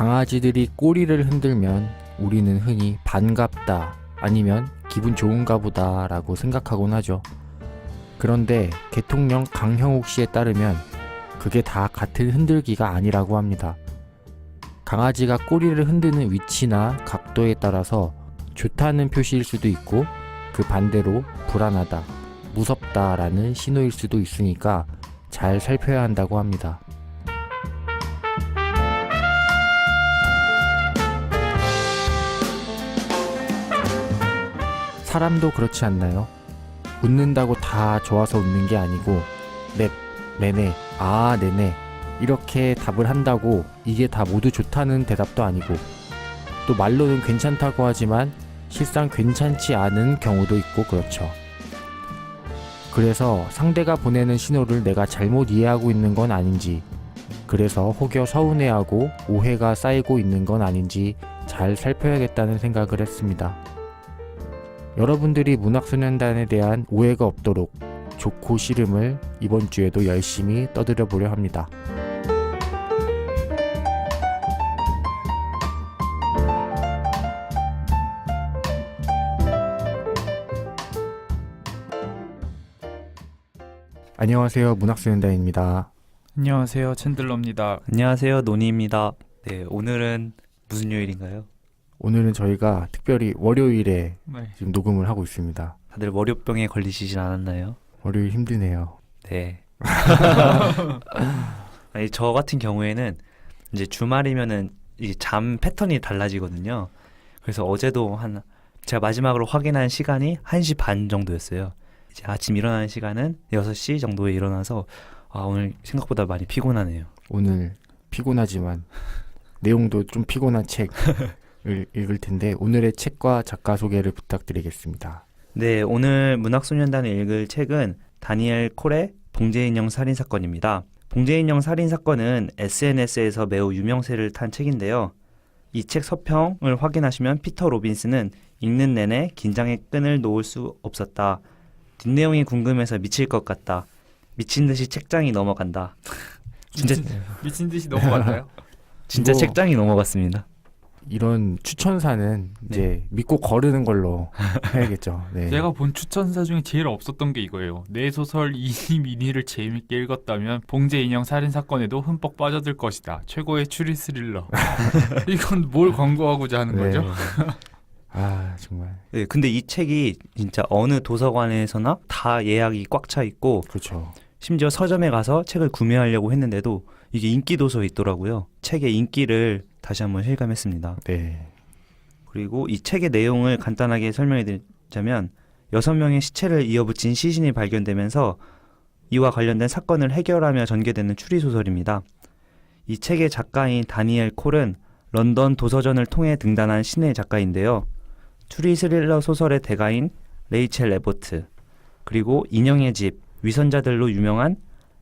강아지들이 꼬리를 흔들면 우리는 흔히 반갑다 아니면 기분 좋은가 보다 라고 생각하곤 하죠. 그런데 개통령 강형욱 씨에 따르면 그게 다 같은 흔들기가 아니라고 합니다. 강아지가 꼬리를 흔드는 위치나 각도에 따라서 좋다는 표시일 수도 있고 그 반대로 불안하다, 무섭다 라는 신호일 수도 있으니까 잘 살펴야 한다고 합니다. 사람도 그렇지 않나요? 웃는다고 다 좋아서 웃는 게 아니고 넵, 네네, 아 네네 이렇게 답을 한다고 이게 다 모두 좋다는 대답도 아니고 또 말로는 괜찮다고 하지만 실상 괜찮지 않은 경우도 있고 그렇죠. 그래서 상대가 보내는 신호를 내가 잘못 이해하고 있는 건 아닌지, 그래서 혹여 서운해하고 오해가 쌓이고 있는 건 아닌지 잘 살펴야겠다는 생각을 했습니다. 여러분들이 문학소년단에 대한 오해가 없도록 좋고 싫음을 이번 주에도 열심히 떠들어 보려 합니다. 안녕하세요, 문학소년단입니다. 안녕하세요, 챈들러입니다. 안녕하세요, 노니입니다. 네, 오늘은 무슨 요일인가요? 오늘은 저희가 특별히 월요일에 네. 지금 녹음을 하고 있습니다. 다들 월요병에 걸리시진 않았나요? 월요일 힘드네요. 네. 아니, 저 같은 경우에는 이제 주말이면은 이 잠 패턴이 달라지거든요. 그래서 어제도 제가 마지막으로 확인한 시간이 1시 반 정도였어요. 이제 아침 일어나는 시간은 6시 정도에 일어나서 오늘 생각보다 많이 피곤하네요. 오늘 피곤하지만 내용도 좀 피곤한 책을 읽을 텐데 오늘의 책과 작가 소개를 부탁드리겠습니다. 네, 오늘 문학소년단이 읽을 책은 다니엘 콜의 봉제인형 살인사건입니다. 봉제인형 살인사건은 SNS에서 매우 유명세를 탄 책인데요. 이 책 서평을 확인하시면 피터 로빈스는 읽는 내내 긴장의 끈을 놓을 수 없었다. 뒷내용이 궁금해서 미칠 것 같다. 미친 듯이 책장이 넘어간다. 진짜 미친 듯이 넘어갔나요? 진짜 이거- 책장이 넘어갔습니다. 이런 추천사는 이제 믿고 거르는 걸로 해야겠죠. 네. 제가 본 추천사 중에 제일 없었던 게 이거예요. 내 소설 이니 미니를 재밌게 읽었다면 봉제 인형 살인 사건에도 흠뻑 빠져들 것이다. 최고의 추리 스릴러. 이건 뭘 광고하고자 하는 네. 거죠? 아 정말 네, 근데 이 책이 진짜 어느 도서관에서나 다 예약이 꽉 차 있고 그렇죠. 심지어 서점에 가서 책을 구매하려고 했는데도 이게 인기 도서에 있더라고요. 책의 인기를 다시 한번 실감했습니다. 네. 그리고 이 책의 내용을 간단하게 설명해 드리자면 6명의 시체를 이어붙인 시신이 발견되면서 이와 관련된 사건을 해결하며 전개되는 추리소설입니다. 이 책의 작가인 다니엘 콜은 런던 도서전을 통해 등단한 신의 작가인데요. 추리 스릴러 소설의 대가인 레이첼 레보트, 그리고 인형의 집, 위선자들로 유명한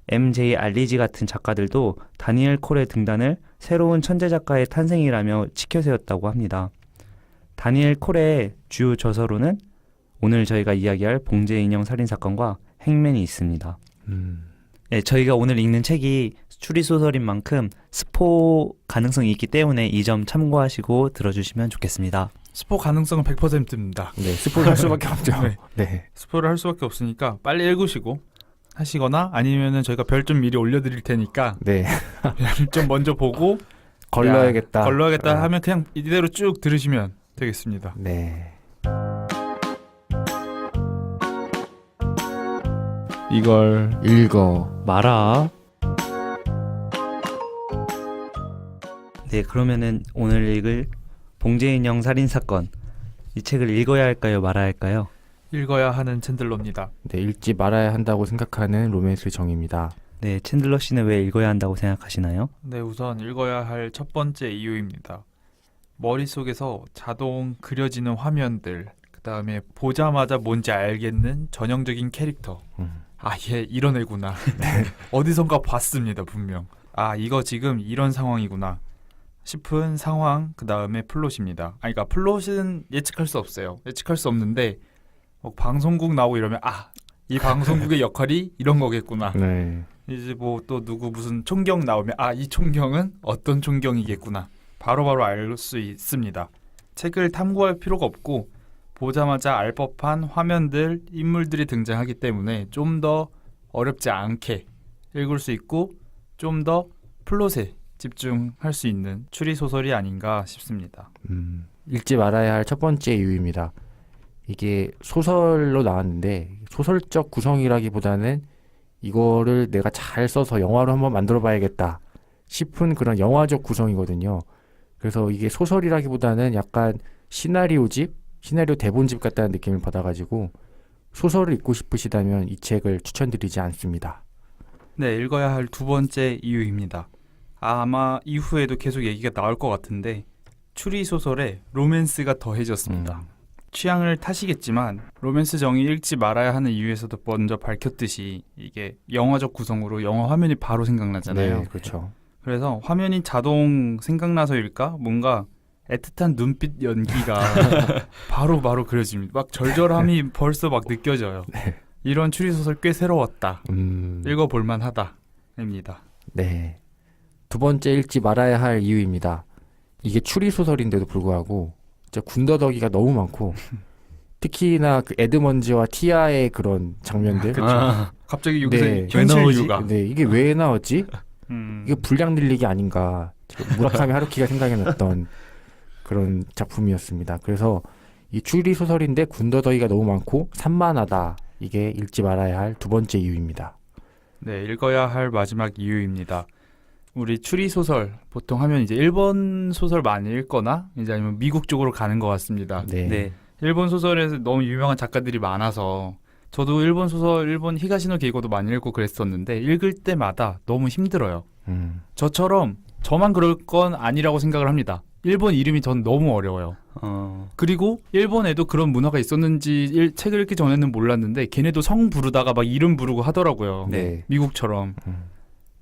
MJ 알리지 같은 작가들도 다니엘 콜의 등단을 새로운 천재 작가의 탄생이라며 치켜세웠다고 합니다. 다니엘 콜의 주요 저서로는 오늘 저희가 이야기할 봉제 인형 살인 사건과 행맨이 있습니다. 네, 저희가 오늘 읽는 책이 추리소설인 만큼 스포 가능성이 있기 때문에 이 점 참고하시고 들어주시면 좋겠습니다. 스포 가능성은 100%입니다. 네. 스포를 할 수밖에 없죠. 네. 네. 스포를 할 수밖에 없으니까 빨리 읽으시고 하시거나 아니면은 저희가 별 좀 미리 올려드릴 테니까 네. 별 좀 먼저 보고 걸러야겠다. 걸러야겠다 아, 하면 그냥 이대로 쭉 들으시면 되겠습니다. 네. 이걸 읽어. 마라. 네, 그러면은 오늘 읽을 봉제인형 살인사건, 이 책을 읽어야 할까요, 말아야 할까요? 읽어야 하는 챈들러입니다. 네, 읽지 말아야 한다고 생각하는 로맨스 정입니다. 네, 챈들러 씨는 왜 읽어야 한다고 생각하시나요? 네, 우선 읽어야 할 첫 번째 이유입니다. 머릿속에서 자동 그려지는 화면들, 그 다음에 보자마자 뭔지 알겠는 전형적인 캐릭터. 아, 얘 이런 애구나. 어디선가 봤습니다, 분명. 아, 이거 지금 이런 상황이구나 싶은 상황, 그 다음에 플롯입니다. 그러니까 플롯은 예측할 수 없어요. 예측할 수 없는데 뭐 방송국 나오고 이러면 이 방송국의 역할이 이런 거겠구나. 네. 이제 뭐 또 누구 무슨 총경 나오면 이 총경은 어떤 총경이겠구나. 바로바로 알 수 있습니다. 책을 탐구할 필요가 없고 보자마자 알 법한 화면들, 인물들이 등장하기 때문에 좀 더 어렵지 않게 읽을 수 있고 좀 더 플롯에 집중할 수 있는 추리소설이 아닌가 싶습니다. 읽지 말아야 할 첫 번째 이유입니다. 이게 소설로 나왔는데 소설적 구성이라기보다는 이거를 내가 잘 써서 영화로 한번 만들어 봐야겠다 싶은 그런 영화적 구성이거든요. 그래서 이게 소설이라기보다는 약간 시나리오 대본집 같다는 느낌을 받아가지고 소설을 읽고 싶으시다면 이 책을 추천드리지 않습니다. 네, 읽어야 할 두 번째 이유입니다. 아마 이후에도 계속 얘기가 나올 것 같은데 추리소설에 로맨스가 더해졌습니다. 취향을 타시겠지만 로맨스 정의 읽지 말아야 하는 이유에서도 먼저 밝혔듯이 이게 영화적 구성으로 영화 화면이 바로 생각나잖아요. 네, 그렇죠. 그래서 화면이 자동 생각나서일까? 뭔가 애틋한 눈빛 연기가 바로 그려집니다. 막 절절함이 벌써 막 느껴져요. 네. 이런 추리소설 꽤 새로웠다. 읽어볼만 하다입니다. 네. 두 번째 읽지 말아야 할 이유입니다. 이게 추리소설인데도 불구하고 진짜 군더더기가 너무 많고 특히나 그 에드먼즈와 티아의 그런 장면들. 갑자기 여기서 네. 현실 왜 나오지? 유가. 네, 이게 왜 나왔지? 이게 분량 늘리기 아닌가. 무라카미 하루키가 생각이 났던 그런 작품이었습니다. 그래서 이 추리 소설인데 군더더기가 너무 많고 산만하다. 이게 읽지 말아야 할 두 번째 이유입니다. 네, 읽어야 할 마지막 이유입니다. 우리 추리 소설 보통 하면 이제 일본 소설 많이 읽거나 이제 아니면 미국 쪽으로 가는 것 같습니다. 네. 네. 일본 소설에서 너무 유명한 작가들이 많아서 저도 일본 소설, 일본 히가시노 게이고도 많이 읽고 그랬었는데 읽을 때마다 너무 힘들어요. 저처럼 저만 그럴 건 아니라고 생각을 합니다. 일본 이름이 전 너무 어려워요. 그리고 일본에도 그런 문화가 있었는지 책을 읽기 전에는 몰랐는데 걔네도 성 부르다가 막 이름 부르고 하더라고요. 네. 미국처럼.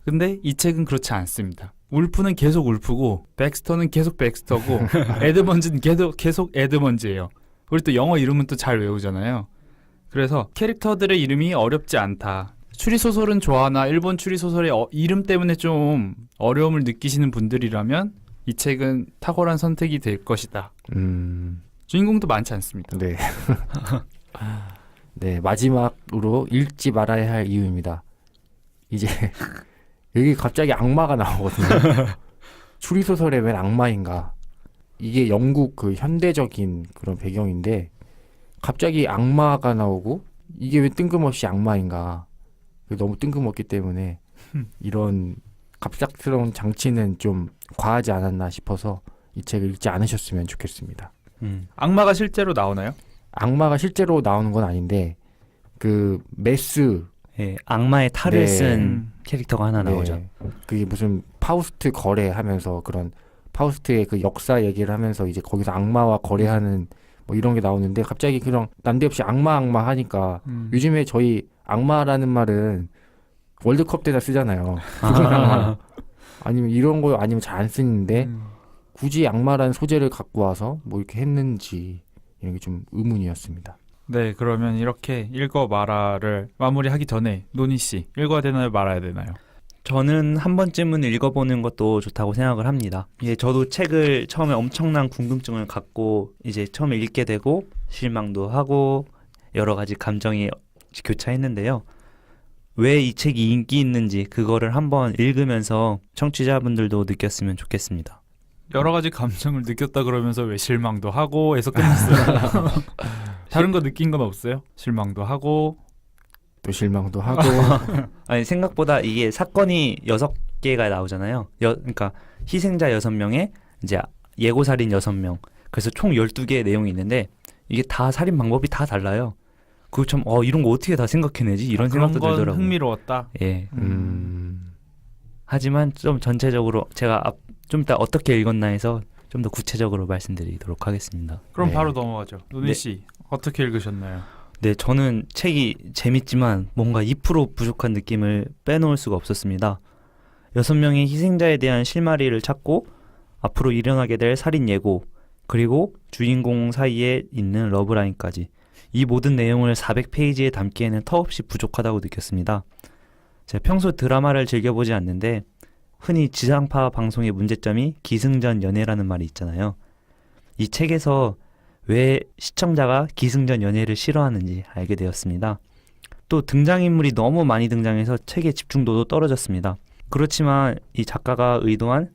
근데 이 책은 그렇지 않습니다. 울프는 계속 울프고 백스터는 계속 백스터고 에드먼즈는 계속 에드먼즈예요. 우리 또 영어 이름은 또 잘 외우잖아요. 그래서 캐릭터들의 이름이 어렵지 않다. 추리소설은 좋아하나 일본 추리소설의 이름 때문에 좀 어려움을 느끼시는 분들이라면 이 책은 탁월한 선택이 될 것이다. 주인공도 많지 않습니다. 네. 네, 마지막으로 읽지 말아야 할 이유입니다. 이제 여기 갑자기 악마가 나오거든요. 추리소설에 웬 악마인가? 이게 영국 그 현대적인 그런 배경인데 갑자기 악마가 나오고 이게 왜 뜬금없이 악마인가? 너무 뜬금없기 때문에 이런 갑작스러운 장치는 좀 과하지 않았나 싶어서 이 책을 읽지 않으셨으면 좋겠습니다. 악마가 실제로 나오나요? 악마가 실제로 나오는 건 아닌데 그 메스 예, 악마의 탈을 네. 쓴 캐릭터가 하나 나오죠. 네, 그게 무슨 파우스트 거래하면서 그런 파우스트의 그 역사 얘기를 하면서 이제 거기서 악마와 거래하는 뭐 이런 게 나오는데 갑자기 그냥 난데없이 악마 하니까 요즘에 저희 악마라는 말은 월드컵 때나 쓰잖아요. 악마. 아니면 이런 거 아니면 잘 안 쓰는데 굳이 악마라는 소재를 갖고 와서 뭐 이렇게 했는지 이런 게 좀 의문이었습니다. 네, 그러면 이렇게 읽어 마라를 마무리하기 전에 노니 씨 읽어야 되나요, 말아야 되나요? 저는 한 번쯤은 읽어보는 것도 좋다고 생각을 합니다. 예, 저도 책을 처음에 엄청난 궁금증을 갖고 이제 처음에 읽게 되고 실망도 하고 여러 가지 감정이 교차했는데요. 왜 이 책이 인기 있는지 그거를 한번 읽으면서 청취자분들도 느꼈으면 좋겠습니다. 여러 가지 감정을 느꼈다 그러면서 왜 실망도 하고 해서 끝났어요. 다른 거 느낀 건 없어요? 실망도 하고 또 실망도 하고 아니 생각보다 이게 사건이 6개가 나오잖아요. 그러니까 희생자 6명에 이제 예고살인 6명. 그래서 총 12개의 내용이 있는데 이게 다 살인 방법이 다 달라요. 그거 참 이런 거 어떻게 다 생각해내지? 이런 생각도 그런 건 들더라고요. 흥미로웠다. 예. 하지만 좀 전체적으로 제가 좀 이따 어떻게 읽었나 해서 좀 더 구체적으로 말씀드리도록 하겠습니다. 그럼 네. 바로 넘어가죠. 노니 네. 씨 어떻게 읽으셨나요? 네, 저는 책이 재밌지만 뭔가 2% 부족한 느낌을 빼놓을 수가 없었습니다. 6명의 희생자에 대한 실마리를 찾고 앞으로 일어나게 될 살인 예고 그리고 주인공 사이에 있는 러브라인까지 이 모든 내용을 400페이지에 담기에는 터없이 부족하다고 느꼈습니다. 제가 평소 드라마를 즐겨보지 않는데 흔히 지상파 방송의 문제점이 기승전 연애라는 말이 있잖아요. 이 책에서 왜 시청자가 기승전 연애를 싫어하는지 알게 되었습니다. 또 등장인물이 너무 많이 등장해서 책의 집중도도 떨어졌습니다. 그렇지만 이 작가가 의도한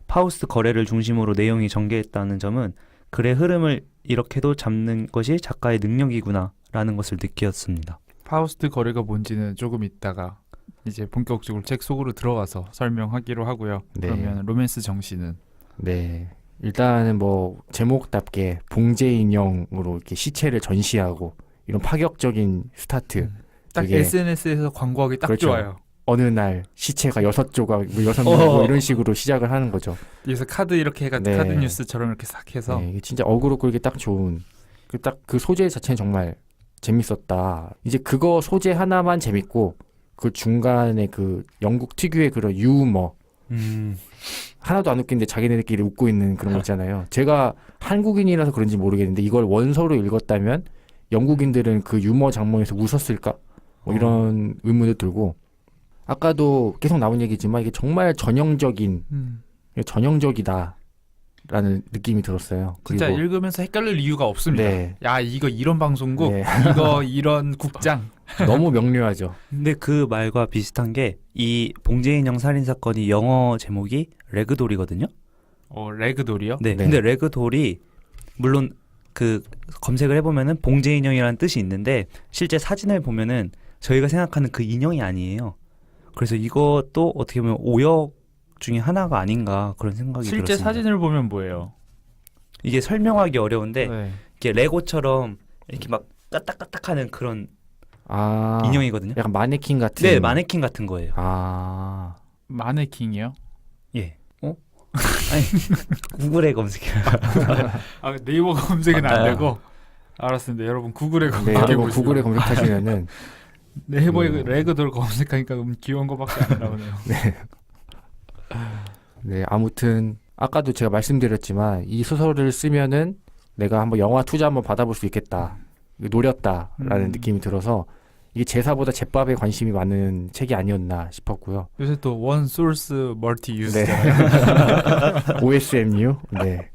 파우스트 거래를 중심으로 내용이 전개했다는 점은 글의 흐름을 이렇게도 잡는 것이 작가의 능력이구나 라는 것을 느꼈습니다. 파우스트 거래가 뭔지는 조금 있다가 이제 본격적으로 책 속으로 들어가서 설명하기로 하고요. 네. 그러면 로맨스 정신은 네. 일단은 뭐 제목답게 봉제 인형으로 이렇게 시체를 전시하고 이런 파격적인 스타트. 딱 되게- SNS에서 광고하기 딱 그렇죠. 좋아요. 어느 날 시체가 6조각, 6명 뭐 이런 식으로 시작을 하는 거죠. 그래서 카드 이렇게 해가 네. 카드 뉴스처럼 이렇게 싹 해서 네, 이게 진짜 어그로 끌기 딱 좋은 딱 그 소재 자체는 정말 재밌었다. 이제 그거 소재 하나만 재밌고 그 중간에 그 영국 특유의 그런 유머 하나도 안 웃긴데 자기네들끼리 웃고 있는 그런 거 있잖아요. 제가 한국인이라서 그런지 모르겠는데 이걸 원서로 읽었다면 영국인들은 그 유머 장면에서 웃었을까? 뭐 이런 의문도 들고 아까도 계속 나온 얘기지만 이게 정말 전형적이다 라는 느낌이 들었어요. 진짜 그리고 읽으면서 헷갈릴 이유가 없습니다. 네. 야 이거 이런 방송국, 네. 이거 이런 국장. 너무 명료하죠. 근데 그 말과 비슷한 게 이 봉제인형 살인사건이 영어 제목이 레그돌이거든요. 레그돌이요? 네. 네. 근데 레그돌이 물론 그 검색을 해보면은 봉제인형이라는 뜻이 있는데 실제 사진을 보면은 저희가 생각하는 그 인형이 아니에요. 그래서 이것도 어떻게 보면 오역 중에 하나가 아닌가 그런 생각이 실제 들었습니다. 사진을 보면 뭐예요? 이게 설명하기 어려운데 네. 이게 레고처럼 이렇게 막 까딱까딱하는 그런 아, 인형이거든요. 약간 마네킹 같은. 네, 마네킹 같은 거예요. 아, 마네킹이요? 예. 아니 구글에 검색해. 네이버 검색은 안 아. 되고. 알았습니다. 여러분 구글에 네, 검색해 여러분 보시죠. 구글에 검색하시면은 네이버 레그돌 검색하니까 귀여운 거밖에 안 나오네요. 네, 아무튼 아까도 제가 말씀드렸지만 이 소설을 쓰면은 내가 한번 영화 투자 한번 받아볼 수 있겠다. 노렸다라는 느낌이 들어서 이게 제사보다 제밥에 관심이 많은 책이 아니었나 싶었고요. 요새 또 원 소스 멀티 유즈. 네. OSMU. 네.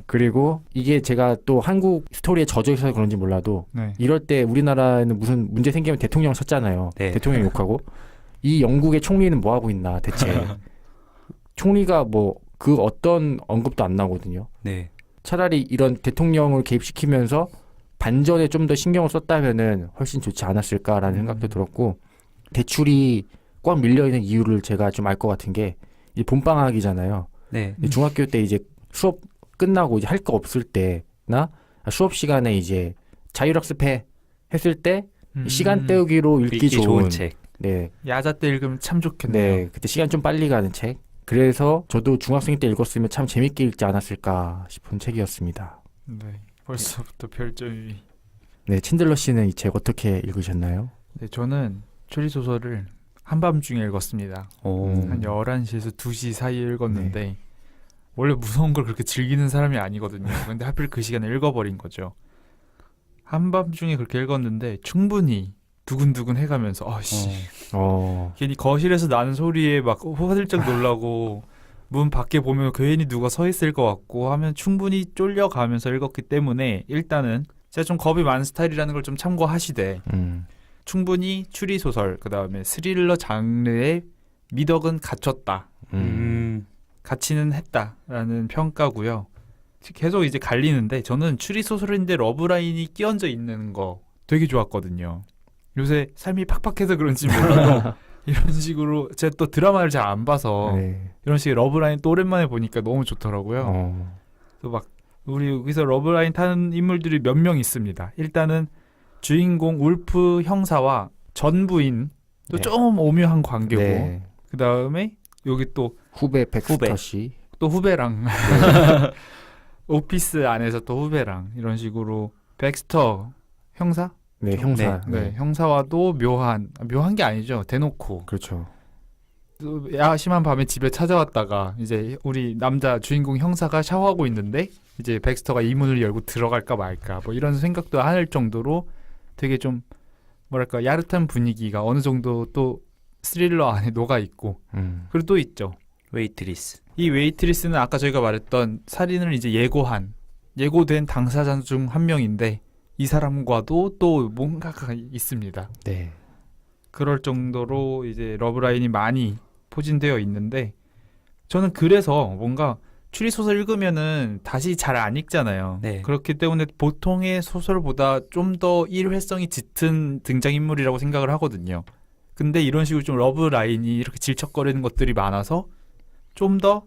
그리고 이게 제가 또 한국 스토리에 젖어 있어서 그런지 몰라도 네. 이럴 때 우리나라에는 무슨 문제 생기면 대통령 찾잖아요. 네. 대통령 욕하고. 이 영국의 총리는 뭐 하고 있나 대체. 총리가 뭐 그 어떤 언급도 안 나오거든요. 네. 차라리 이런 대통령을 개입시키면서 반전에 좀 더 신경을 썼다면은 훨씬 좋지 않았을까라는 생각도 들었고 대출이 꽉 밀려있는 이유를 제가 좀 알 것 같은 게 이 봄방학이잖아요. 네. 중학교 때 이제 수업 끝나고 이제 할 거 없을 때나 수업 시간에 이제 자율학습해 했을 때 시간 때우기로 읽기 좋은 책. 네, 야자 때 읽으면 참 좋겠네요. 네, 그때 시간 좀 빨리 가는 책. 그래서 저도 중학생 때 읽었으면 참 재밌게 읽지 않았을까 싶은 책이었습니다. 네. 벌써부터 별점이. 네, 츤들러 씨는 이 책 어떻게 읽으셨나요? 네, 저는 추리 소설을 한밤중에 읽었습니다. 오. 한 11시에서 2시 사이에 읽었는데 원래 무서운 걸 그렇게 즐기는 사람이 아니거든요. 근데 하필 그 시간에 읽어버린 거죠. 한밤중에 그렇게 읽었는데 충분히 두근두근 해가면서 괜히 거실에서 나는 소리에 막 화들짝 놀라고 문 밖에 보면 괜히 누가 서 있을 것 같고 하면 충분히 쫄려가면서 읽었기 때문에 일단은 제가 좀 겁이 많은 스타일이라는 걸 좀 참고하시되 충분히 추리소설 그다음에 스릴러 장르의 미덕은 갖췄다. 갖지는 했다라는 평가고요. 계속 이제 갈리는데 저는 추리소설인데 러브라인이 끼얹어 있는 거 되게 좋았거든요. 요새 삶이 팍팍해서 그런지 몰라도 이런 식으로 제가 또 드라마를 잘 안 봐서 네. 이런 식의 러브라인 또 오랜만에 보니까 너무 좋더라고요. 그래서 막 우리 여기서 러브라인 타는 인물들이 몇 명 있습니다. 일단은 주인공 울프 형사와 전부인 또 네. 좀 오묘한 관계고 네. 그 다음에 여기 또 후배 백스터 후배. 씨. 또 후배랑 오피스 안에서 또 후배랑 이런 식으로 백스터 형사? 네, 형사. 네, 형사와도 묘한 게 아니죠. 대놓고 그렇죠. 또 야심한 밤에 집에 찾아왔다가 이제 우리 남자 주인공 형사가 샤워하고 있는데 이제 백스터가 이 문을 열고 들어갈까 말까 뭐 이런 생각도 할 정도로 되게 좀 뭐랄까 야릇한 분위기가 어느 정도 또 스릴러 안에 녹아 있고 그리고 또 있죠. 웨이트리스. 이 웨이트리스는 아까 저희가 말했던 살인을 이제 예고된 당사자 중 한 명인데 이 사람과도 또 뭔가가 있습니다. 네. 그럴 정도로 이제 러브라인이 많이 포진되어 있는데 저는 그래서 뭔가 추리소설 읽으면은 다시 잘 안 읽잖아요. 네. 그렇기 때문에 보통의 소설보다 좀 더 일회성이 짙은 등장인물이라고 생각을 하거든요. 근데 이런 식으로 좀 러브라인이 이렇게 질척거리는 것들이 많아서 좀 더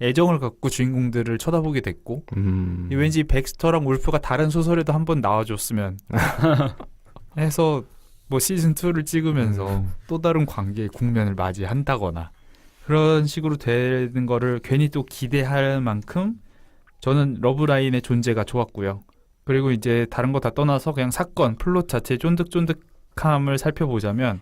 애정을 갖고 주인공들을 쳐다보게 됐고 왠지 백스터랑 울프가 다른 소설에도 한번 나와줬으면 해서 뭐 시즌2를 찍으면서 또 다른 관계의 국면을 맞이한다거나 그런 식으로 되는 거를 괜히 또 기대할 만큼 저는 러브라인의 존재가 좋았고요. 그리고 이제 다른 거 다 떠나서 그냥 사건, 플롯 자체의 쫀득쫀득함을 살펴보자면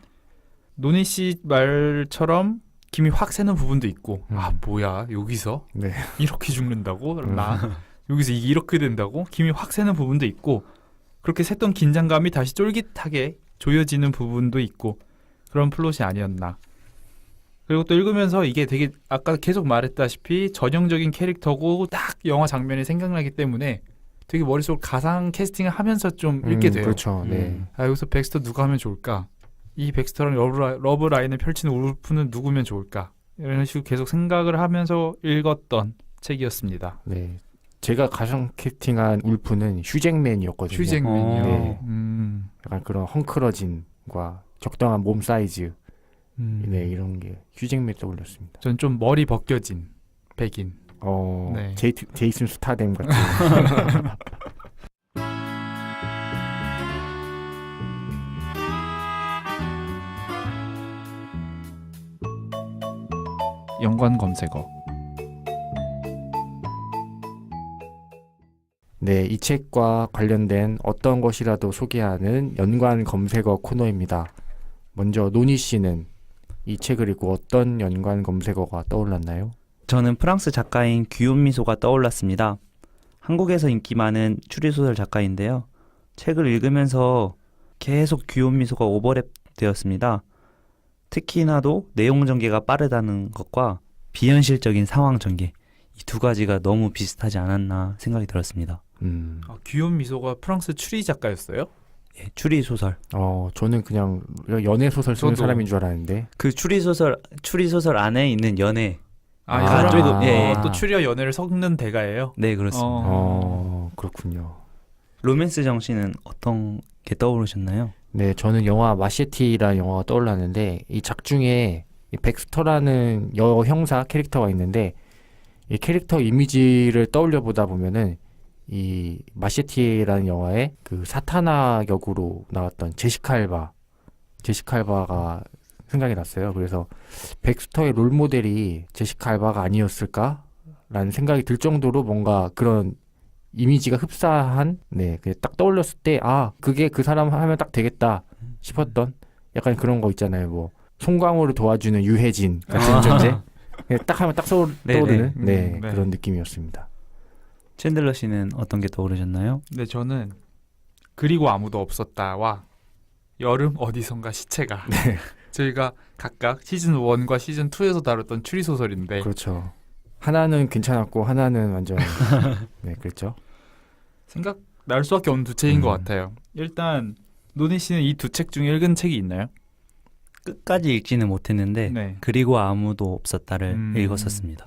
노니 씨 말처럼 김이 확 새는 부분도 있고 아 뭐야 여기서 네. 이렇게 죽는다고? 나 여기서 이게 이렇게 된다고? 김이 확 새는 부분도 있고 그렇게 샜던 긴장감이 다시 쫄깃하게 조여지는 부분도 있고 그런 플롯이 아니었나. 그리고 또 읽으면서 이게 되게 아까 계속 말했다시피 전형적인 캐릭터고 딱 영화 장면이 생각나기 때문에 되게 머릿속으로 가상 캐스팅을 하면서 좀 읽게 돼요. 그렇죠. 네. 아 여기서 백스터 누가 하면 좋을까? 이 백스터랑 러브라인을 펼치는 울프는 누구면 좋을까? 이런 식으로 계속 생각을 하면서 읽었던 책이었습니다. 네. 제가 가상 캐스팅한 울프는 휴잭맨이었거든요. 휴잭맨이요. 네. 약간 그런 헝클어진과 적당한 몸 사이즈, 네 이런 게 휴잭맨 떠올렸습니다. 전 좀 머리 벗겨진 백인. 네. 제이슨 스타뎀 같은. 연관 검색어. 네, 이 책과 관련된 어떤 것이라도 소개하는 연관 검색어 코너입니다. 먼저 노니 씨는 이 책을 읽고 어떤 연관 검색어가 떠올랐나요? 저는 프랑스 작가인 귀욤 미소가 떠올랐습니다. 한국에서 인기 많은 추리소설 작가인데요. 책을 읽으면서 계속 귀욤 미소가 오버랩 되었습니다. 특히나도 내용 전개가 빠르다는 것과 비현실적인 상황 전개, 이 두 가지가 너무 비슷하지 않았나 생각이 들었습니다. 아, 귀여운 미소가 프랑스 추리 작가였어요? 예, 추리소설. 저는 그냥 연애 소설 쓰는 저도. 사람인 줄 알았는데. 그 추리소설 안에 있는 연애. 아, 조금, 예. 또 추리와 연애를 섞는 대가예요? 네, 그렇습니다. 그렇군요. 로맨스 정신은 어떤 게 떠오르셨나요? 네, 저는 영화 마셰티라는 영화가 떠올랐는데 이 작중에 이 백스터라는 여형사 캐릭터가 있는데 이 캐릭터 이미지를 떠올려 보다 보면은 이 마셰티라는 영화에 그 사타나 역으로 나왔던 제시카 알바가 생각이 났어요. 그래서 백스터의 롤 모델이 제시카 알바가 아니었을까라는 생각이 들 정도로 뭔가 그런 이미지가 흡사한, 네, 그냥 딱 떠올렸을 때, 아, 그게 그 사람 하면 딱 되겠다 싶었던 약간 그런 거 있잖아요. 뭐, 송강호를 도와주는 유해진 같은 존재? 그냥 딱 하면 딱 떠오르는, 네, 그런 느낌이었습니다. 챈들러 씨는 어떤 게 떠오르셨나요? 네, 저는 그리고 아무도 없었다와 여름 어디선가 시체가 저희가 각각 시즌 1과 시즌 2에서 다뤘던 추리소설인데 그렇죠. 하나는 괜찮았고 하나는 완전 네, 그랬죠. 생각 날 수밖에 없는 두 책인 것 같아요. 일단 노니 씨는 이 두 책 중에 읽은 책이 있나요? 끝까지 읽지는 못했는데 네. 그리고 아무도 없었다를 읽었었습니다.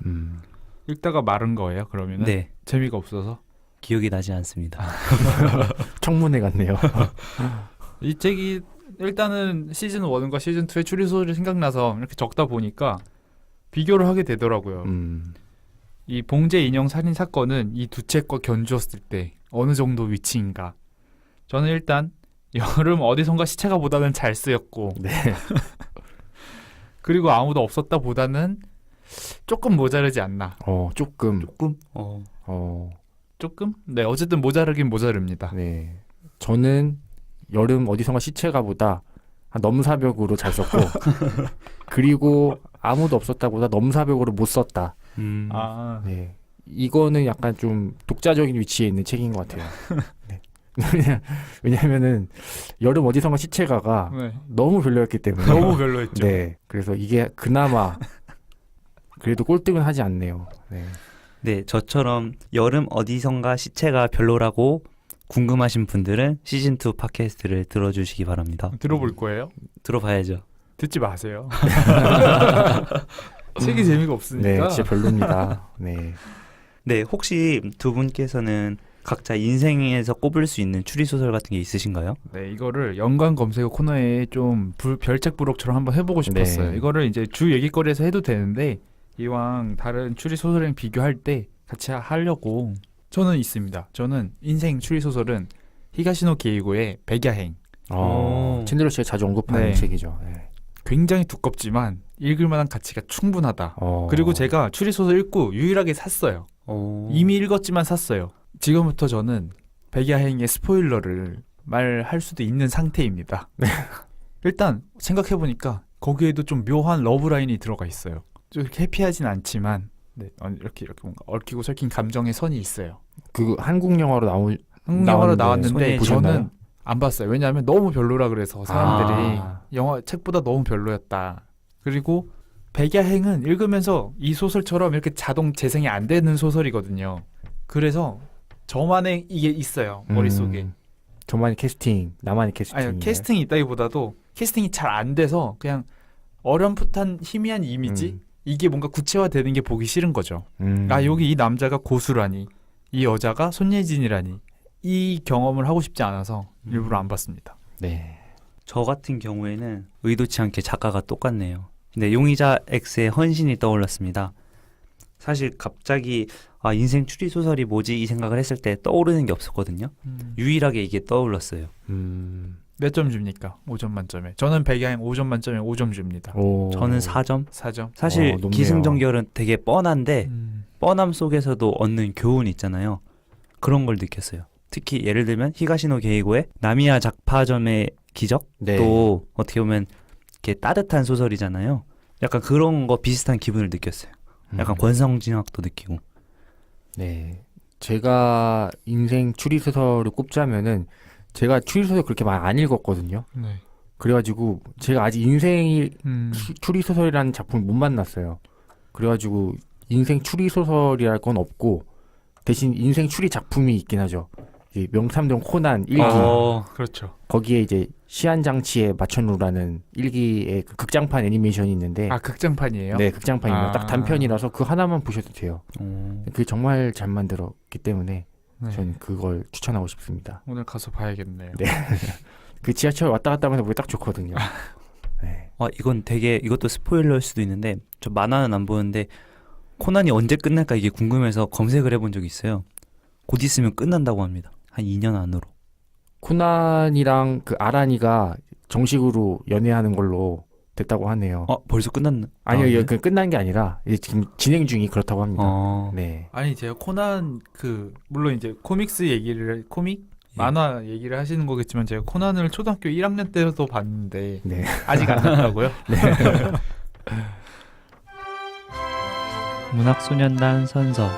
읽다가 마른 거예요, 그러면은? 네, 재미가 없어서? 기억이 나지 않습니다. 청문회 같네요. 이 책이 일단은 시즌 1과 시즌 2의 추리소설이 생각나서 이렇게 적다 보니까 비교를 하게 되더라고요. 이 봉제 인형 살인 사건은 이 두 책과 견주었을 때 어느 정도 위치인가. 저는 일단 여름 어디선가 시체가 보다는 잘 쓰였고 네. 그리고 아무도 없었다 보다는 조금 모자르지 않나. 조금. 조금? 네, 어쨌든 모자르긴 모자릅니다. 네. 저는 여름 어디선가 시체가 보다 넘사벽으로 잘 썼고 그리고 아무도 없었다보다 넘사벽으로 못 썼다. 아, 네. 이거는 약간 좀 독자적인 위치에 있는 책인 것 같아요. 네. 왜냐면은 여름 어디선가 시체가가 네. 너무 별로였기 때문에. 너무 별로였죠. 네. 그래서 이게 그나마 그래도 꼴등은 하지 않네요. 네. 네, 저처럼 여름 어디선가 시체가 별로라고 궁금하신 분들은 시즌2 팟캐스트를 들어주시기 바랍니다. 들어볼 거예요? 들어봐야죠. 듣지 마세요. 책이 재미가 없으니까. 네, 진짜 별로입니다. 네. 네, 혹시 두 분께서는 각자 인생에서 꼽을 수 있는 추리소설 같은 게 있으신가요? 네, 이거를 연관 검색어 코너에 좀 별책부록처럼 한번 해보고 싶었어요. 네. 이거를 이제 주 얘기거리에서 해도 되는데 이왕 다른 추리 소설이랑 비교할 때 같이 하려고 저는 있습니다. 저는 인생 추리 소설은 히가시노 게이고의 백야행. 챈들러 씨가 자주 언급하는 네. 책이죠. 네. 굉장히 두껍지만 읽을 만한 가치가 충분하다. 그리고 제가 추리 소설 읽고 유일하게 샀어요. 이미 읽었지만 샀어요. 지금부터 저는 백야행의 스포일러를 말할 수도 있는 상태입니다. 일단 생각해보니까 거기에도 좀 묘한 러브라인이 들어가 있어요. 좀 이렇게 해피하진 않지만 네, 이렇게 뭔가 얽히고 설킨 감정의 선이 있어요. 그 한국 영화로 한국 영화로 나왔는데 나왔는데 보셨나요? 저는 안 봤어요. 왜냐하면 너무 별로라 그래서 사람들이 아. 영화 책보다 너무 별로였다. 그리고 백야행은 읽으면서 이 소설처럼 이렇게 자동 재생이 안 되는 소설이거든요. 그래서 저만의 이게 있어요. 머릿속에. 저만의 캐스팅, 나만의 캐스팅. 아니 캐스팅이 있다기보다도 캐스팅이 잘 안 돼서 그냥 어렴풋한 희미한 이미지 이게 뭔가 구체화되는 게 보기 싫은 거죠. 아 여기 이 남자가 고수라니 이 여자가 손예진이라니 이 경험을 하고 싶지 않아서 일부러 안 봤습니다. 네. 저 같은 경우에는 의도치 않게 작가가 똑같네요. 근데 용의자 X의 헌신이 떠올랐습니다. 사실 갑자기 인생 추리 소설이 뭐지 이 생각을 했을 때 떠오르는 게 없었거든요. 유일하게 이게 떠올랐어요. 몇 점 줍니까? 5점 만점에. 저는 백야행 5점 만점에 5점 줍니다. 저는 4점. 4점. 사실 높네요. 기승전결은 되게 뻔한데 뻔함 속에서도 얻는 교훈 있잖아요. 그런 걸 느꼈어요. 특히 예를 들면 히가시노 게이고의 나미야 작파점의 기적? 네. 또 어떻게 보면 이렇게 따뜻한 소설이잖아요. 약간 그런 거 비슷한 기분을 느꼈어요. 약간 권성징악도 느끼고. 네. 제가 인생 추리소설을 꼽자면은 제가 추리소설 그렇게 많이 안 읽었거든요. 네. 그래가지고 제가 아직 인생이 음. 추리소설이라는 작품을 못 만났어요. 그래가지고 인생 추리소설이랄 건 없고 대신 인생 추리 작품이 있긴 하죠. 이 명탐정 코난 1기. 그렇죠. 거기에 이제 시한장치의 마천루라는 1기의 그 극장판 애니메이션이 있는데 아 극장판이에요? 네, 극장판입니다. 아. 딱 단편이라서 그 하나만 보셔도 돼요. 그게 정말 잘 만들었기 때문에 네. 저는 그걸 추천하고 싶습니다. 오늘 가서 봐야겠네요. 네. 그 지하철 왔다 갔다 하면서 보기 딱 좋거든요. 네. 이건 되게 이것도 스포일러일 수도 있는데 저 만화는 안 보는데 코난이 언제 끝날까 이게 궁금해서 검색을 해본 적이 있어요. 곧 있으면 끝난다고 합니다. 한 2년 안으로. 코난이랑 그 아란이가 정식으로 연애하는 걸로 됐다고 하네요. 벌써 끝났나? 아니요, 그 끝난 게 아니라 이제 지금 진행 중이 그렇다고 합니다. 네. 아니 제가 코난 물론 이제 코믹 만화 얘기를 하시는 거겠지만 제가 코난을 초등학교 1학년 때도 봤는데 네. 아직 안 났다고요? 문학소년단 선서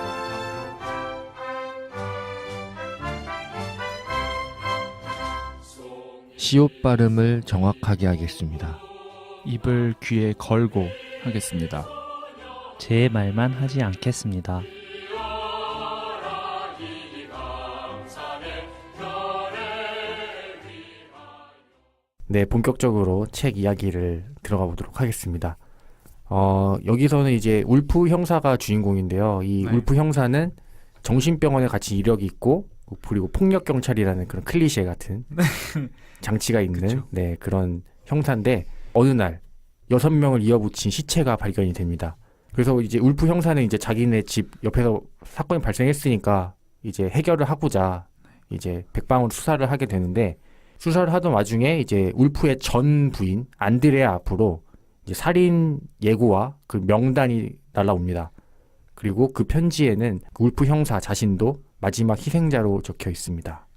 시옷 발음을 정확하게 하겠습니다. 입을 귀에 걸고 하겠습니다. 제 말만 하지 않겠습니다. 네, 본격적으로 책 이야기를 들어가 보도록 하겠습니다. 여기서는 이제 울프 형사가 주인공인데요. 이 네. 울프 형사는 정신병원에 같이 이력이 있고 그리고 폭력 경찰이라는 그런 클리셰 같은 장치가 있는 그쵸. 네, 그런 형사인데 어느 날 6명을 이어붙인 시체가 발견이 됩니다. 그래서 이제 울프 형사는 이제 자기네 집 옆에서 사건이 발생했으니까 이제 해결을 하고자 이제 백방으로 수사를 하게 되는데 수사를 하던 와중에 이제 울프의 전 부인 안드레아 앞으로 이제 살인 예고와 그 명단이 날라옵니다. 그리고 그 편지에는 그 울프 형사 자신도 마지막 희생자로 적혀 있습니다.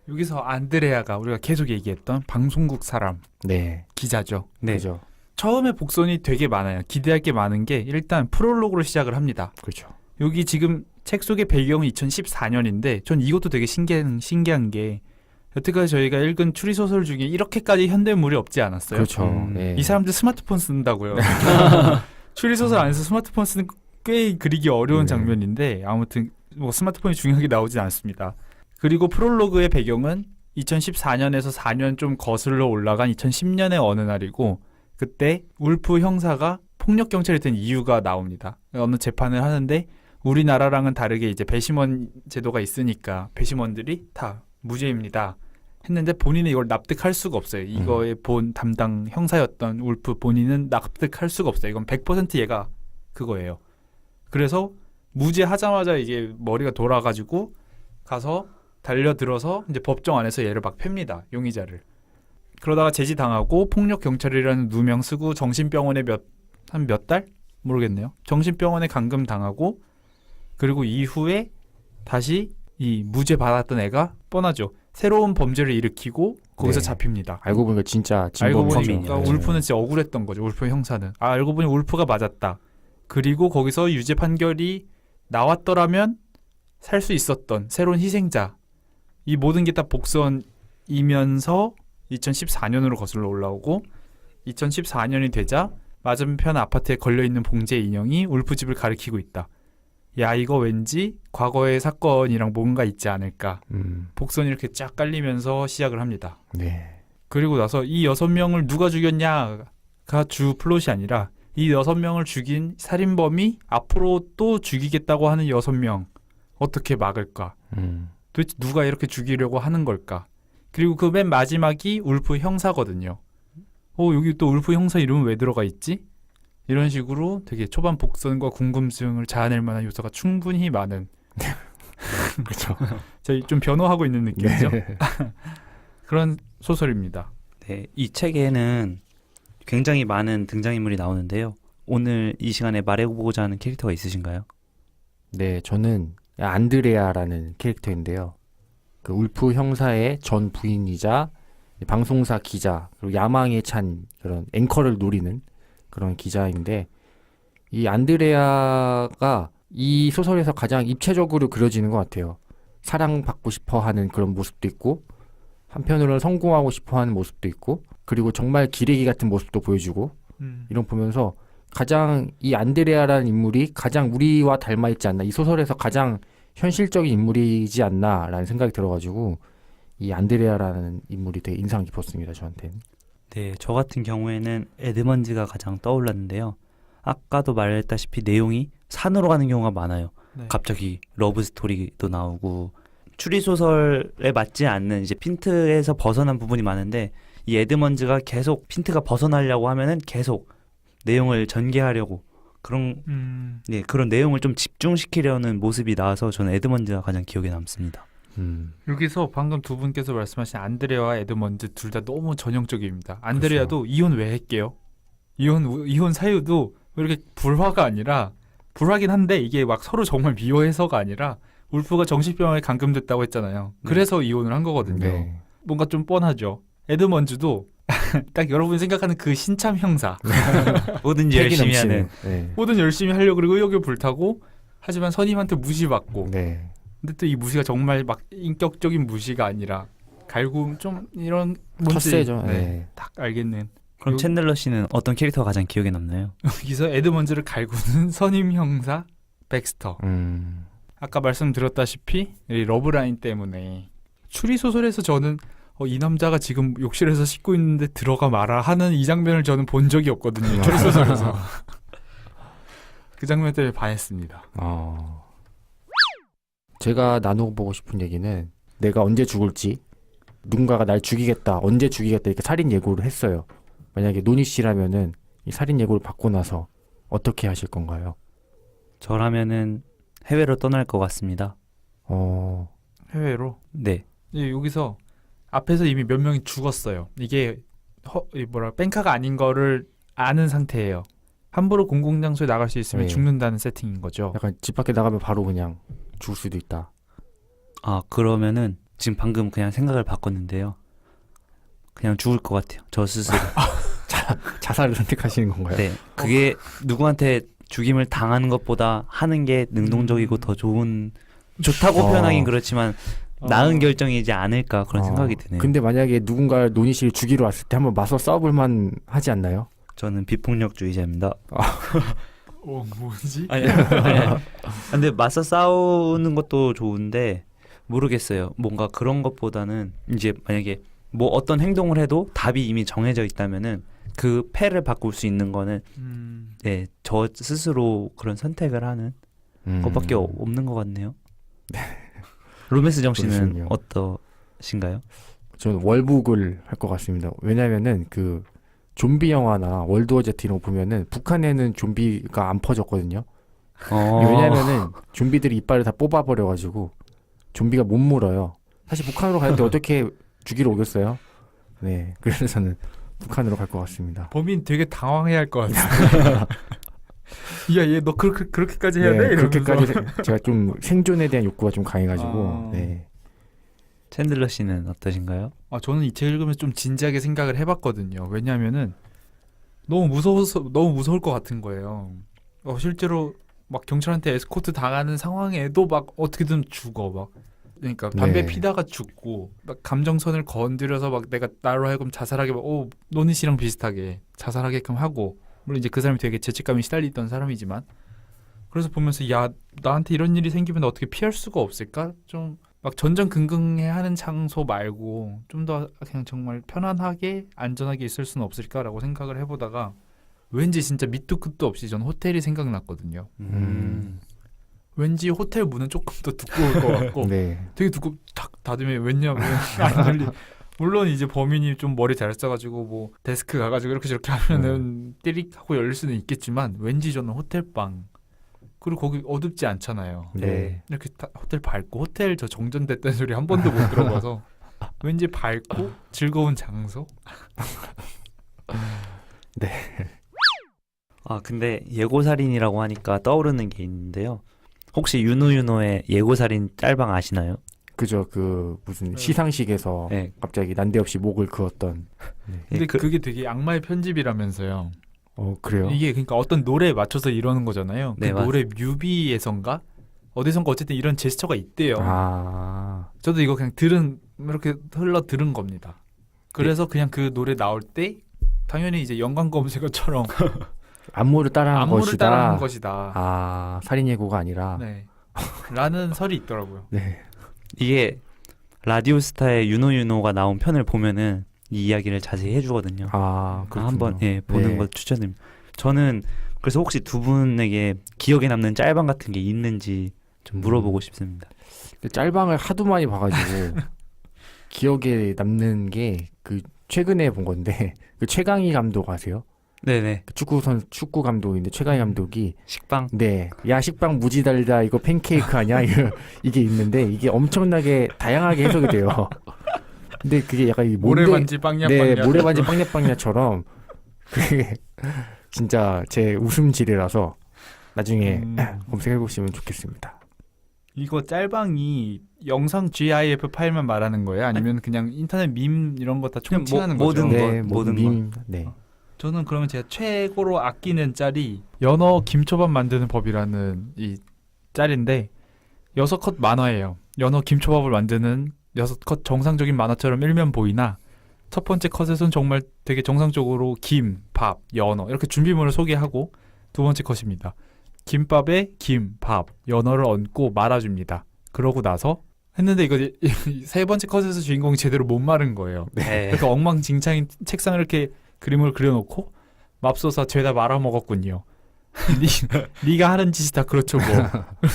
여기서 안드레아가 우리가 계속 얘기했던 방송국 사람 네, 기자죠. 네. 그죠, 처음에 복선이 되게 많아요. 기대할 게 많은 게 일단 프롤로그로 시작을 합니다. 그렇죠. 여기 지금 책 속의 배경은 2014년인데 전 이것도 되게 신기한 게 여태까지 저희가 읽은 추리 소설 중에 이렇게까지 현대물이 없지 않았어요. 그렇죠. 예. 이 사람들 스마트폰 쓴다고요. 추리 소설 안에서 스마트폰 쓰는 꽤 그리기 어려운 네. 장면인데 아무튼 뭐 스마트폰이 중요하게 나오진 않습니다. 그리고 프롤로그의 배경은 2014년에서 4년 좀 거슬러 올라간 2010년의 어느 날이고 그때 울프 형사가 폭력 경찰이 된 이유가 나옵니다. 어느 재판을 하는데 우리나라랑은 다르게 이제 배심원 제도가 있으니까 배심원들이 다 무죄입니다. 했는데 본인은 이걸 납득할 수가 없어요. 이거의 본 담당 형사였던 울프 본인은 납득할 수가 없어요. 이건 100% 얘가 그거예요. 그래서 무죄하자마자 이게 머리가 돌아가지고 가서 달려들어서 이제 법정 안에서 얘를 막 팹니다. 용의자를. 그러다가 제지당하고 폭력 경찰이라는 누명 쓰고 정신병원에 한 몇 달? 모르겠네요. 정신병원에 감금당하고 그리고 이후에 다시 이 무죄 받았던 애가 뻔하죠. 새로운 범죄를 일으키고 거기서 네. 잡힙니다. 알고 보니까 진짜 알고 진범이죠. 보니까 네. 울프는 진짜 억울했던 거죠. 울프 형사는. 알고 보니 울프가 맞았다. 그리고 거기서 유죄 판결이 나왔더라면 살 수 있었던 새로운 희생자. 이 모든 게 다 복선이면서 2014년으로 거슬러 올라오고 2014년이 되자 맞은편 아파트에 걸려있는 봉제 인형이 울프 집을 가리키고 있다. 야 이거 왠지 과거의 사건이랑 뭔가 있지 않을까. 복선이 이렇게 쫙 깔리면서 시작을 합니다. 네. 그리고 나서 이 6명을 누가 죽였냐가 주 플롯이 아니라 이 6명을 죽인 살인범이 앞으로 또 죽이겠다고 하는 6명 어떻게 막을까? 도대체 누가 이렇게 죽이려고 하는 걸까? 그리고 그 맨 마지막이 울프 형사거든요. 여기 또 울프 형사 이름은 왜 들어가 있지? 이런 식으로 되게 초반 복선과 궁금증을 자아낼 만한 요소가 충분히 많은 그렇죠. 저희 좀 변호하고 있는 느낌이죠. 네. 그런 소설입니다. 네, 이 책에는 굉장히 많은 등장인물이 나오는데요. 오늘 이 시간에 말해보고자 하는 캐릭터가 있으신가요? 네, 저는 안드레아라는 캐릭터인데요. 그 울프 형사의 전 부인이자 방송사 기자 그리고 야망에 찬 그런 앵커를 노리는 그런 기자인데 이 안드레아가 이 소설에서 가장 입체적으로 그려지는 것 같아요. 사랑받고 싶어하는 그런 모습도 있고 한편으로는 성공하고 싶어하는 모습도 있고 그리고 정말 기레기 같은 모습도 보여주고 이런 보면서 가장 이 안드레아라는 인물이 가장 우리와 닮아 있지 않나 이 소설에서 가장 현실적인 인물이지 않나라는 생각이 들어가지고 이 안드레아라는 인물이 되게 인상 깊었습니다. 저한테는. 네, 저 같은 경우에는 에드먼즈가 가장 떠올랐는데요. 아까도 말했다시피 내용이 산으로 가는 경우가 많아요. 네. 갑자기 러브 스토리도 나오고 추리 소설에 맞지 않는 이제 핀트에서 벗어난 부분이 많은데 이 에드먼즈가 계속 핀트가 벗어나려고 하면은 계속 내용을 전개하려고 그런 네, 그런 내용을 좀 집중시키려는 모습이 나와서 저는 에드먼즈가 가장 기억에 남습니다. 여기서 방금 두 분께서 말씀하신 안드레아와 에드먼드 둘 다 너무 전형적입니다. 안드레아도 이혼 왜 했게요? 이혼 사유도 이렇게 불화가 아니라 불화긴 한데 이게 막 서로 정말 미워해서가 아니라 울프가 정신병원에 감금됐다고 했잖아요. 그래서 이혼을 한 거거든요. 네. 뭔가 좀 뻔하죠. 에드먼즈도 딱 여러분이 생각하는 그 신참 형사. 뭐든지 패기 열심히 넘치는. 하는. 네. 뭐든 열심히 하려고 그리고 의욕에 불타고 하지만 선임한테 무시받고 네. 근데 또 이 무시가 정말 막 인격적인 무시가 아니라 갈굼 좀 이런 뭔지 텃세죠. 네. 딱 알겠는. 그럼 요- 챈들러 씨는 어떤 캐릭터가 가장 기억에 남나요? 여기서 에드먼즈를 갈구는 선임 형사 백스터. 아까 말씀드렸다시피 이 러브라인 때문에 추리 소설에서 저는 이 남자가 지금 욕실에서 씻고 있는데 들어가 마라 하는 이 장면을 저는 본 적이 없거든요. 추리 소설에서. 그 장면 때문에 반했습니다. 제가 나눠보고 싶은 얘기는 내가 언제 죽을지 누군가가 날 죽이겠다 언제 죽이겠다 이렇게 살인 예고를 했어요. 만약에 노니 씨라면은 이 살인 예고를 받고 나서 어떻게 하실 건가요? 저라면은 해외로 떠날 것 같습니다. 해외로. 네. 여기서 앞에서 이미 몇 명이 죽었어요. 이게 뺑카가 아닌 거를 아는 상태예요. 함부로 공공장소에 나갈 수 있으면 네. 죽는다는 세팅인 거죠. 약간 집 밖에 나가면 바로 그냥 죽을 수도 있다. 아, 그러면은 지금 방금 그냥 생각을 바꿨는데요. 그냥 죽을 것 같아요. 저 스스로. 자살을 선택하시는 건가요? 네. 그게 누구한테 죽임을 당하는 것보다 하는 게 능동적이고 더 좋다고 표현하긴 그렇지만 나은 결정이지 않을까 그런 생각이 드네요. 근데 만약에 누군가 노니 씨를 죽이러 왔을 때 한번 맞서 싸워볼만 하지 않나요? 저는 비폭력주의자입니다. 뭐지? 아니. 근데 맞서 싸우는 것도 좋은데 모르겠어요. 뭔가 그런 것보다는 이제 만약에 뭐 어떤 행동을 해도 답이 이미 정해져 있다면은 그 패를 바꿀 수 있는 거는 네, 저 스스로 그런 선택을 하는 것밖에 없는 것 같네요. 로맨스 정씨는 그러시군요. 어떠신가요? 저는 월북을 할 것 같습니다. 왜냐면은 그 좀비 영화나 월드워 Z 이런 거 보면은 북한에는 좀비가 안 퍼졌거든요. 왜냐면은 좀비들이 이빨을 다 뽑아버려가지고 좀비가 못 물어요. 사실 북한으로 가는데 어떻게 죽이러 오겠어요? 네, 그래서 저는 북한으로 갈 것 같습니다. 범인 되게 당황해야 할 것 같아. 야, 얘 너 그렇게까지 해야 돼? 이러면서. 그렇게까지 제가 좀 생존에 대한 욕구가 좀 강해가지고 네. 챈들러 씨는 어떠신가요? 저는 이 책 읽으면서 좀 진지하게 생각을 해봤거든요. 왜냐하면은 너무 무서울 것 같은 거예요. 실제로 막 경찰한테 에스코트 당하는 상황에도 막 어떻게든 죽어 막. 그러니까 담배 네. 피다가 죽고 막 감정선을 건드려서 막 내가 나로 하여금 자살하게 노니 씨랑 비슷하게 자살하게끔 하고, 물론 이제 그 사람이 되게 죄책감이 시달리던 사람이지만, 그래서 보면서 야, 나한테 이런 일이 생기면 어떻게 피할 수가 없을까? 좀 막 전전긍긍해하는 장소 말고 좀 더 그냥 정말 편안하게 안전하게 있을 수는 없을까라고 생각을 해보다가 왠지 진짜 밑도 끝도 없이 전 호텔이 생각났거든요. 왠지 호텔 문은 조금 더 두꺼울 것 같고 네. 되게 탁 닫으면 왜냐면 안 열리. 물론 이제 범인이 좀 머리 잘 써가지고 뭐 데스크 가가지고 이렇게 저렇게 하면은 띠릭 하고 열릴 수는 있겠지만 왠지 저는 호텔방, 그리고 거기 어둡지 않잖아요. 네. 이렇게 호텔 밝고, 호텔 저 정전됐다는 소리 한 번도 못 들어봐서 왠지 밝고 즐거운 장소. 네. 근데 예고살인이라고 하니까 떠오르는 게 있는데요. 혹시 윤호의 예고살인 짤방 아시나요? 그죠. 그 무슨 시상식에서 네. 갑자기 난데없이 목을 그었던. 근데 그게 되게 악마의 편집이라면서요. 그래요? 이게 그러니까 어떤 노래에 맞춰서 이러는 거잖아요. 네, 그 노래 뮤비에선가 어디선가 어쨌든 이런 제스처가 있대요. 저도 이거 그냥 이렇게 흘러 들은 겁니다. 그래서 그냥 그 노래 나올 때 당연히 이제 연관 검색어처럼 안무를 따라한 것이다. 것이다. 살인 예고가 아니라. 네. 라는 설이 있더라고요. 네. 이게 라디오스타의 윤호가 나온 편을 보면은 이 이야기를 자세히 해주거든요. 그렇군요. 한번 보는 네. 걸 추천드립니다. 저는 그래서 혹시 두 분에게 기억에 남는 짤방 같은 게 있는지 좀 물어보고 싶습니다. 짤방을 하도 많이 봐가지고 기억에 남는 게 그 최근에 본 건데 그 최강희 감독 아세요? 네네. 그 축구 감독인데 최강희 감독이 식빵. 네, 야 식빵 무지 달다 이거 팬케이크 아니야? 이게 있는데 이게 엄청나게 다양하게 해석이 돼요. 근데 그게 약간 이 모래반지 빵야빵야. 네, 모래반지 빵야빵야처럼 그게 진짜 제 웃음질이라서 나중에 검색해 보시면 좋겠습니다. 이거 짤방이 영상 GIF 파일만 말하는 거예요? 아니면 그냥 인터넷 밈 이런 거 다 총칭하는 거죠? 모든 네, 것, 모든 모든 밈. 네. 저는 그러면 제가 최고로 아끼는 짤이 연어 김초밥 만드는 법이라는 이 짤인데 6컷 만화예요. 연어 김초밥을 만드는 6컷 정상적인 만화처럼 일면 보이나 첫 번째 컷에서는 정말 되게 정상적으로 김, 밥, 연어 이렇게 준비물을 소개하고, 두 번째 컷입니다. 김밥에 김, 밥, 연어를 얹고 말아줍니다. 그러고 나서 했는데 이거 세 번째 컷에서 주인공이 제대로 못 마른 거예요. 네. 그러니까 엉망진창인 책상을 이렇게 그림을 그려놓고 맙소사 죄다 말아먹었군요. 네가 하는 짓이 다 그렇죠 뭐.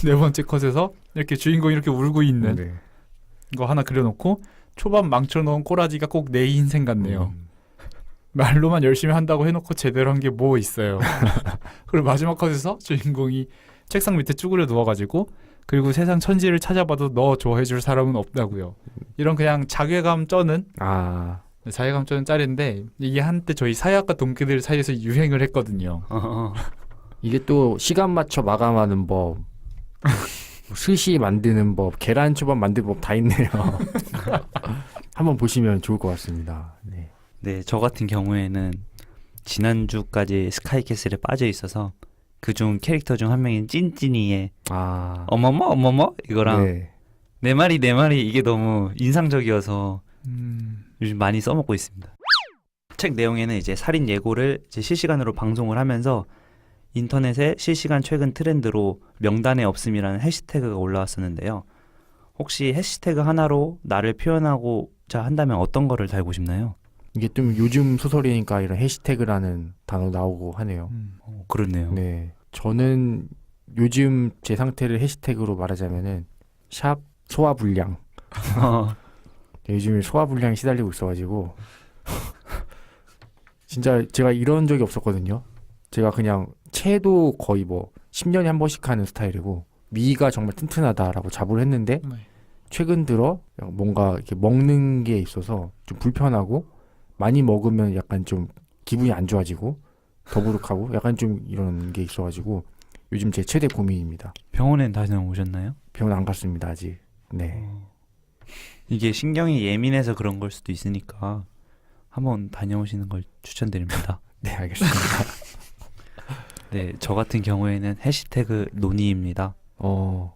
네 번째 컷에서 이렇게 주인공이 이렇게 울고 있는 네. 거 하나 그려놓고 초밥 망쳐놓은 꼬라지가 꼭 내 인생 같네요. 말로만 열심히 한다고 해놓고 제대로 한 게 뭐 있어요. 그리고 마지막 컷에서 주인공이 책상 밑에 쭈그려 누워가지고 그리고 세상 천지를 찾아봐도 너 좋아해줄 사람은 없다고요. 이런 그냥 자괴감 쩌는 자괴감 쩌는 짤인데 이게 한때 저희 사회학과 동기들 사이에서 유행을 했거든요. 이게 또 시간 맞춰 마감하는 법, 스시 만드는 법, 계란 초밥 만드는 법 다 있네요. 한번 보시면 좋을 것 같습니다. 네. 네, 저 같은 경우에는 지난주까지 스카이캐슬에 빠져 있어서 그중 캐릭터 중 한 명인 찐찐이의 어머머 이거랑 네. 내 말이 내 말이 이게 너무 인상적이어서 음. 요즘 많이 써먹고 있습니다. 책 내용에는 이제 살인 예고를 이제 실시간으로 방송을 하면서 인터넷에 실시간 최근 트렌드로 명단에 없음이라는 해시태그가 올라왔었는데요. 혹시 해시태그 하나로 나를 표현하고자 한다면 어떤 거를 달고 싶나요? 이게 좀 요즘 소설이니까 이런 해시태그라는 단어 나오고 하네요. 그렇네요. 네, 저는 요즘 제 상태를 해시태그로 말하자면은 샵 소화불량. 요즘에 소화불량에 시달리고 있어가지고 진짜 제가 이런 적이 없었거든요. 제가 그냥 체도 거의 뭐 10년에 한 번씩 하는 스타일이고 위가 정말 튼튼하다라고 자부를 했는데 네. 최근 들어 뭔가 이렇게 먹는 게 있어서 좀 불편하고 많이 먹으면 약간 좀 기분이 안 좋아지고 더부룩하고 약간 좀 이런 게 있어가지고 요즘 제 최대 고민입니다. 병원엔 다녀오셨나요? 병원 안 갔습니다 아직. 네. 이게 신경이 예민해서 그런 걸 수도 있으니까 한번 다녀오시는 걸 추천드립니다. 네, 알겠습니다. 네, 저 같은 경우에는 해시태그 논의입니다.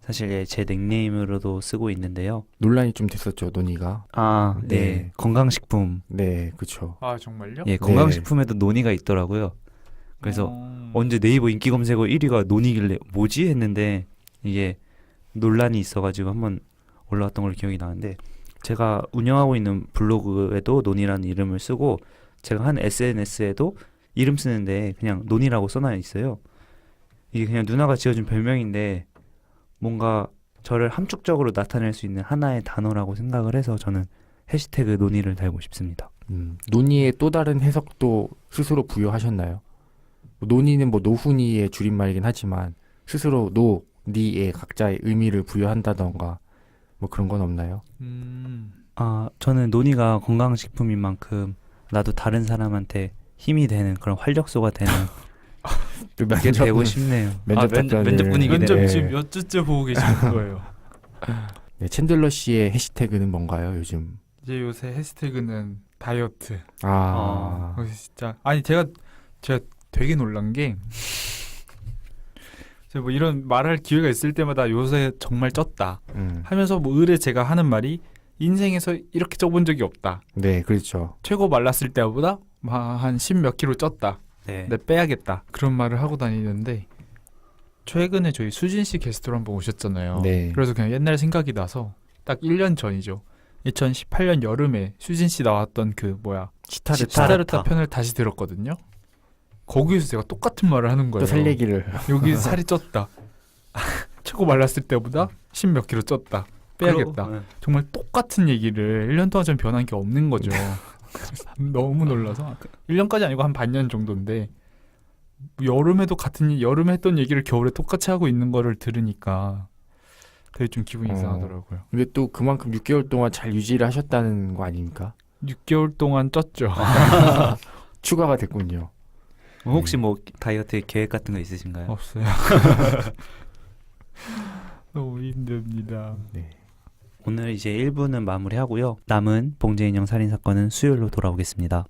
사실 제 닉네임으로도 쓰고 있는데요. 논란이 좀 됐었죠, 논의가. 아, 네. 네. 건강식품. 네, 그쵸. 아 정말요? 예, 건강식품에도 논의가 있더라고요. 그래서 언제 네이버 인기 검색어 1위가 논의길래 뭐지 했는데 이게 논란이 있어가지고 한번 올라왔던 걸로 기억이 나는데 제가 운영하고 있는 블로그에도 논의라는 이름을 쓰고 제가 한 SNS에도 이름 쓰는데 그냥 논의라고 써놔 있어요. 이게 그냥 누나가 지어준 별명인데 뭔가 저를 함축적으로 나타낼 수 있는 하나의 단어라고 생각을 해서 저는 해시태그 논의를 달고 싶습니다. 논의의 또 다른 해석도 스스로 부여하셨나요? 논의는 뭐 노훈이의 줄임말이긴 하지만 스스로 니의 각자의 의미를 부여한다던가 뭐 그런 건 없나요? 아, 저는 논의가 건강식품인 만큼 나도 다른 사람한테 힘이 되는 그런 활력소가 되는 그게 되고 싶네요. 면접 답변을- 면접 분위기네. 면접 네. 지금 몇 주째 보고 계시는 거예요? 네, 챈들러 씨의 해시태그는 뭔가요, 요즘? 이제 요새 해시태그는 다이어트. 그래서 진짜 아니 제가 되게 놀란 게 제가 뭐 이런 말할 기회가 있을 때마다 요새 정말 쪘다 하면서 뭐 의뢰 제가 하는 말이 인생에서 이렇게 쪄본 적이 없다. 네, 그렇죠. 최고 말랐을 때보다 한 10 몇 킬로 쪘다. 네. 내 빼야겠다. 그런 말을 하고 다니는데 최근에 저희 수진 씨 게스트로 한번 오셨잖아요. 네. 그래서 그냥 옛날 생각이 나서 딱 1년 전이죠. 2018년 여름에 수진 씨 나왔던 그 뭐야 시타르타 편을 다시 들었거든요. 거기에서 제가 똑같은 말을 하는 거예요. 또 살 얘기를. 여기 살이 쪘다. 최고 말랐을 때보다 10 몇 킬로 쪘다. 빼야겠다. 정말 똑같은 얘기를 1년 동안 좀 변한 게 없는 거죠. 너무 놀라서 1년까지 아니고 한 반년 정도인데 여름에도 여름에 했던 얘기를 겨울에 똑같이 하고 있는 거를 들으니까 되게 좀 기분이 이상하더라고요. 근데 또 그만큼 6개월 동안 잘 유지를 하셨다는 거 아닙니까? 6개월 동안 쪘죠. 추가가 됐군요. 혹시 뭐 다이어트 계획 같은 거 있으신가요? 없어요. 너무 힘듭니다. 네. 오늘 이제 1부는 마무리하고요. 남은 봉제인형 살인 사건은 수요일로 돌아오겠습니다.